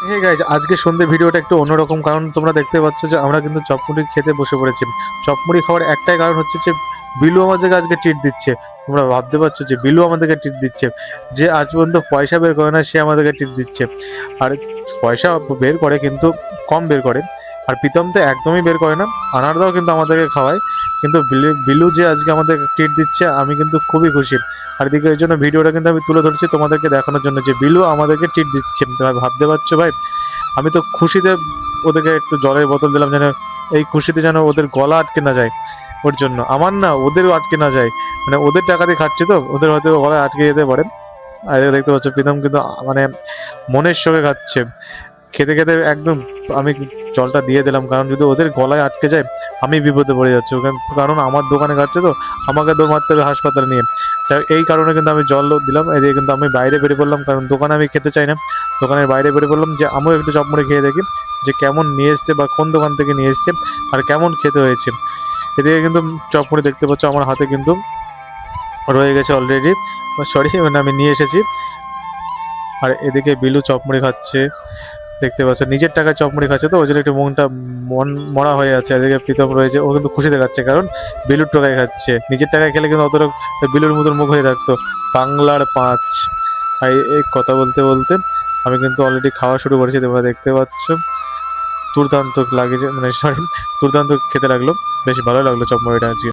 Hey guys, আজকে সন্ধ্যে ভিডিওটা একটু অন্যরকম, কারণ তোমরা দেখতে পাচ্ছ যে আমরা কিন্তু চপমুড়ি খেতে বসে পড়েছি। চপমুড়ি খাওয়ার একটাই কারণ হচ্ছে যে বিলু আমাদেরকে আজকে ট্রিট দিচ্ছে। তোমরা ভাবতে পারছো যে বিলু আমাদেরকে ট্রিট দিচ্ছে, যে আজ পর্যন্ত পয়সা বের করে না সে আমাদেরকে ট্রিট দিচ্ছে। আর পয়সা বের করে কিন্তু কম বের করে, আর প্রীতম তো একদমই বের করে না। আনারদাও কিন্তু আমাদেরকে খাওয়ায়, কিন্তু বিলু যে আজকে আমাদের ট্রিট দিচ্ছে আমি কিন্তু খুবই খুশি। আর এদিকে এই জন্য ভিডিওটা কিন্তু আমি তুলে ধরছি তোমাদেরকে দেখানোর জন্য যে বিলু আমাদেরকে ট্রিট দিচ্ছে। তোমরা ভাবতে পারছো ভাই, আমি তো খুশিতে ওদেরকে একটু জলের বোতল দিলাম, যেন এই খুশিতে যেন ওদের গলা আটকে না যায়। ওর জন্য আমার না, ওদেরও আটকে না যায়। মানে ওদের টাকা দিয়ে খাচ্ছে তো, ওদের হয়তো গলায় আটকে যেতে পারে। আর এদিকে দেখতে পাচ্ছ প্রীতম কিন্তু মানে মনের সঙ্গে খাচ্ছে। খেতে খেতে একদম আমি জলটা দিয়ে দিলাম, কারণ যদি ওদের গলায় আটকে যায় আমি বিপদে পড়ে যাচ্ছি। কারণ আমার দোকানে খাচ্ছে তো, আমাকে দৌড় মারতে হবে হাসপাতালে নিয়ে। তাই এই কারণে কিন্তু আমি জল দিলাম। এদিকে কিন্তু আমি বাইরে বেরিয়ে পড়লাম, কারণ দোকানে আমি খেতে চাই না। দোকানের বাইরে বেরিয়ে পড়লাম যে আমিও একটু চপমুড়ি খেয়ে দেখি যে কেমন নিয়ে এসছে বা কোন দোকান থেকে নিয়ে এসছে আর কেমন খেতে হয়েছে। এদিকে কিন্তু চপমুড়ি দেখতে পাচ্ছ আমার হাতে কিন্তু রয়ে গেছে অলরেডি, সরি মানে আমি নিয়ে এসেছি। আর এদিকে বিলু চপমুড়ি খাচ্ছে, দেখতে পাচ্ছ নিজের টাকায় চপমুড়ি খাচ্ছে, তো ওই জন্য একটু মন মরা হয়ে আছে। এদিকে প্রীতম রয়েছে, ও কিন্তু খুশি দেখাচ্ছে, কারণ বিলুর টাকায় খাচ্ছে। নিজের টাকায় খেলে কিন্তু অতটা বিলুর মতন মুখ হয়ে থাকতো। বাংলার 5। আর এই কথা বলতে বলতে আমি কিন্তু অলরেডি খাওয়া শুরু করেছি, তোমরা দেখতে পাচ্ছ। দুর্দান্ত লাগছে, মানে সরি, দুর্দান্ত খেতে লাগলো, বেশ ভালো লাগলো চপমুড়িটা আজকে।